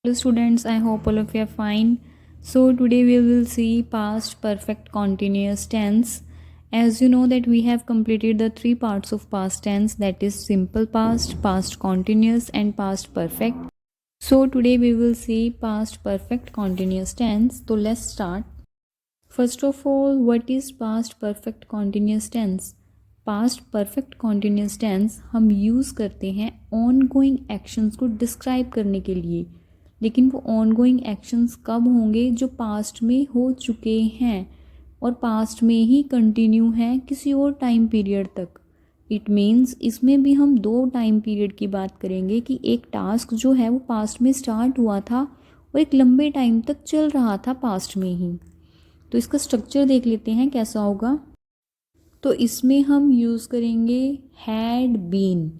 Hello students, I hope all of you are fine. So today we will see past perfect continuous tense. As you know that we have completed the three parts of past tense, that is simple past, past continuous and past perfect. So today we will see past perfect continuous tense. So let's start. First of all, what is past perfect continuous tense? Past perfect continuous tense हम use करते हैं ongoing actions को describe करने के लिए, लेकिन वो on going actions कब होंगे? जो पास्ट में हो चुके हैं और पास्ट में ही कंटिन्यू हैं किसी और टाइम पीरियड तक। इट मीन्स इसमें भी हम दो टाइम पीरियड की बात करेंगे कि एक टास्क जो है वो पास्ट में स्टार्ट हुआ था और एक लंबे टाइम तक चल रहा था पास्ट में ही। तो इसका स्ट्रक्चर देख लेते हैं कैसा होगा। तो इसमें हम यूज़ करेंगे हैड बीन,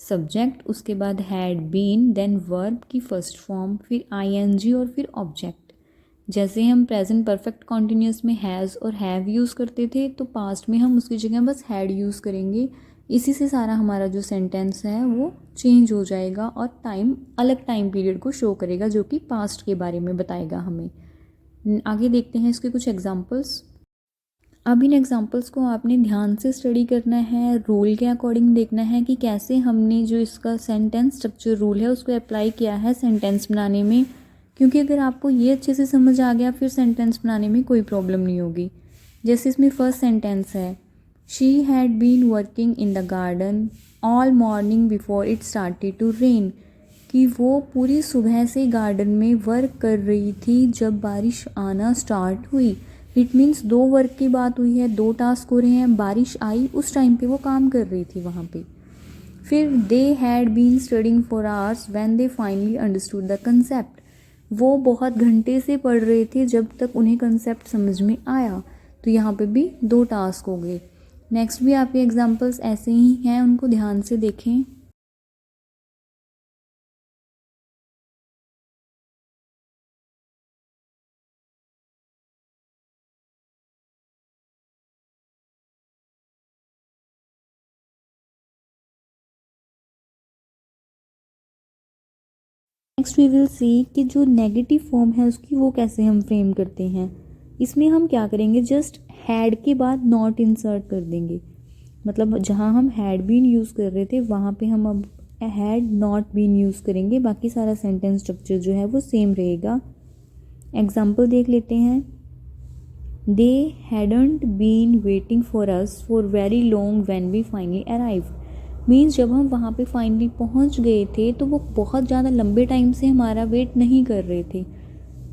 सब्जेक्ट, उसके बाद हैड बीन, देन वर्ब की फर्स्ट फॉर्म, फिर आईएनजी और फिर ऑब्जेक्ट। जैसे हम प्रेजेंट परफेक्ट कॉन्टिन्यूस में हैज़ और हैव यूज़ करते थे, तो पास्ट में हम उसकी जगह बस हैड यूज़ करेंगे। इसी से सारा हमारा जो सेंटेंस है वो चेंज हो जाएगा और टाइम अलग टाइम पीरियड को शो करेगा जो कि पास्ट के बारे में बताएगा हमें। आगे देखते हैं इसके कुछ एग्जाम्पल्स। अब इन एग्जांपल्स को आपने ध्यान से स्टडी करना है, रूल के अकॉर्डिंग देखना है कि कैसे हमने जो इसका सेंटेंस स्ट्रक्चर रूल है उसको अप्लाई किया है सेंटेंस बनाने में, क्योंकि अगर आपको ये अच्छे से समझ आ गया फिर सेंटेंस बनाने में कोई प्रॉब्लम नहीं होगी। जैसे इसमें फर्स्ट सेंटेंस है, she had been working in the garden all morning before it started to rain, कि वो पूरी सुबह से गार्डन में वर्क कर रही थी जब बारिश आना स्टार्ट हुई। इट मीन्स दो वर्क की बात हुई है, दो टास्क हो रहे हैं, बारिश आई उस टाइम पे वो काम कर रही थी वहाँ पे। फिर they had been studying for hours when they finally understood the concept, वो बहुत घंटे से पढ़ रहे थे जब तक उन्हें कंसेप्ट समझ में आया। तो यहाँ पे भी दो टास्क हो गए। नेक्स्ट भी आपके एग्जाम्पल्स ऐसे ही हैं, उनको ध्यान से देखें। नेक्स्ट वी विल सी कि जो नेगेटिव फॉर्म है उसकी वो कैसे हम फ्रेम करते हैं। इसमें हम क्या करेंगे, जस्ट हैड के बाद नॉट इंसर्ट कर देंगे। मतलब जहाँ हम हैड बीन यूज़ कर रहे थे वहाँ पे हम अब हैड नॉट बीन यूज़ करेंगे, बाकी सारा सेंटेंस स्ट्रक्चर जो है वो सेम रहेगा। एग्जाम्पल देख लेते हैं। They hadn't been waiting for us for very long when we finally arrive, means जब हम वहाँ पे फाइनली पहुँच गए थे तो वो बहुत ज़्यादा लंबे टाइम से हमारा वेट नहीं कर रहे थे।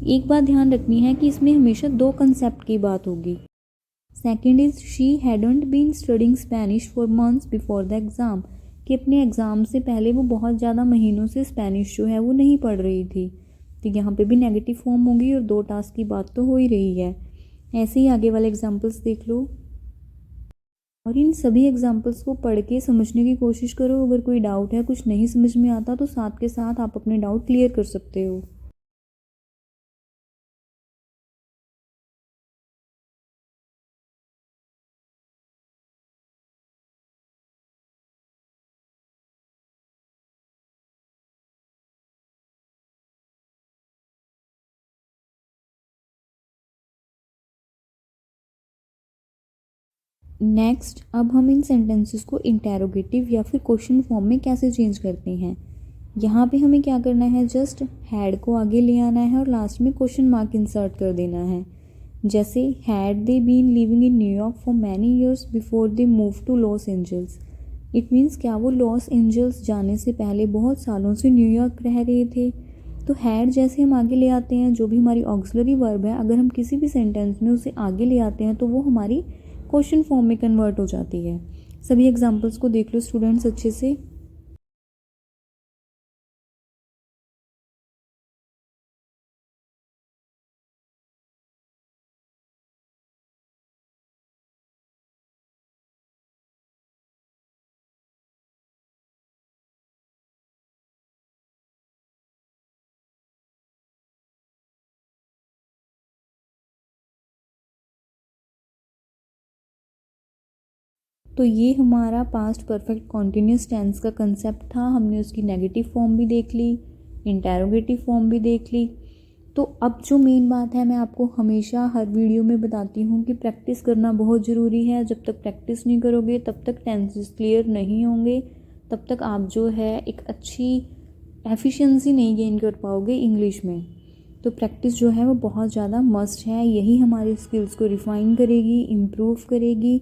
एक बात ध्यान रखनी है कि इसमें हमेशा दो कंसेप्ट की बात होगी। Second is she hadn't been studying Spanish for months before the exam, कि अपने एग्ज़ाम से पहले वो बहुत ज़्यादा महीनों से स्पेनिश जो है वो नहीं पढ़ रही थी। तो यहाँ पे भी नेगेटिव फॉर्म होगी और दो टास्क की बात तो हो ही रही है। ऐसे ही आगे वाले एग्जाम्पल्स देख लो और इन सभी एग्जाम्पल्स को पढ़ के समझने की कोशिश करो। अगर कोई डाउट है, कुछ नहीं समझ में आता, तो साथ के साथ आप अपने डाउट क्लियर कर सकते हो। नेक्स्ट, अब हम इन सेंटेंसेस को इंटेरोगेटिव या फिर क्वेश्चन फॉर्म में कैसे चेंज करते हैं। यहाँ पे हमें क्या करना है, जस्ट हैड को आगे ले आना है और लास्ट में क्वेश्चन मार्क इंसर्ट कर देना है। जैसे had they been living in New York for many years before they move to Los Angeles, it means क्या वो लॉस एंजल्स जाने से पहले बहुत सालों से न्यूयॉर्क रह रहे थे। तो हैड जैसे हम आगे ले आते हैं, जो भी हमारी ऑक्सिलरी वर्ब है, अगर हम किसी भी सेंटेंस में उसे आगे ले आते हैं तो वो हमारी क्वेश्चन फॉर्म में कन्वर्ट हो जाती है। सभी एग्जांपल्स को देख लो स्टूडेंट्स अच्छे से। तो ये हमारा पास्ट परफेक्ट कॉन्टिन्यूस टेंस का कंसेप्ट था। हमने उसकी नेगेटिव फॉर्म भी देख ली, इंटेरोगेटिव फॉर्म भी देख ली। तो अब जो मेन बात है, मैं आपको हमेशा हर वीडियो में बताती हूँ कि प्रैक्टिस करना बहुत ज़रूरी है। जब तक प्रैक्टिस नहीं करोगे तब तक टेंसेस क्लियर नहीं होंगे, तब तक आप जो है एक अच्छी एफिशिएंसी नहीं गेन कर पाओगे इंग्लिश में। तो प्रैक्टिस जो है वो बहुत ज़्यादा मस्ट है, यही हमारी स्किल्स को रिफ़ाइन करेगी, इम्प्रूव करेगी।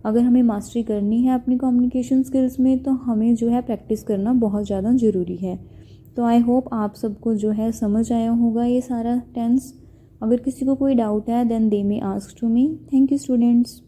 अगर हमें मास्टरी करनी है अपनी कम्युनिकेशन स्किल्स में तो हमें जो है प्रैक्टिस करना बहुत ज़्यादा ज़रूरी है। तो आई होप आप सबको जो है समझ आया होगा ये सारा टेंस। अगर किसी को कोई डाउट है then they may ask to me. Thank you students.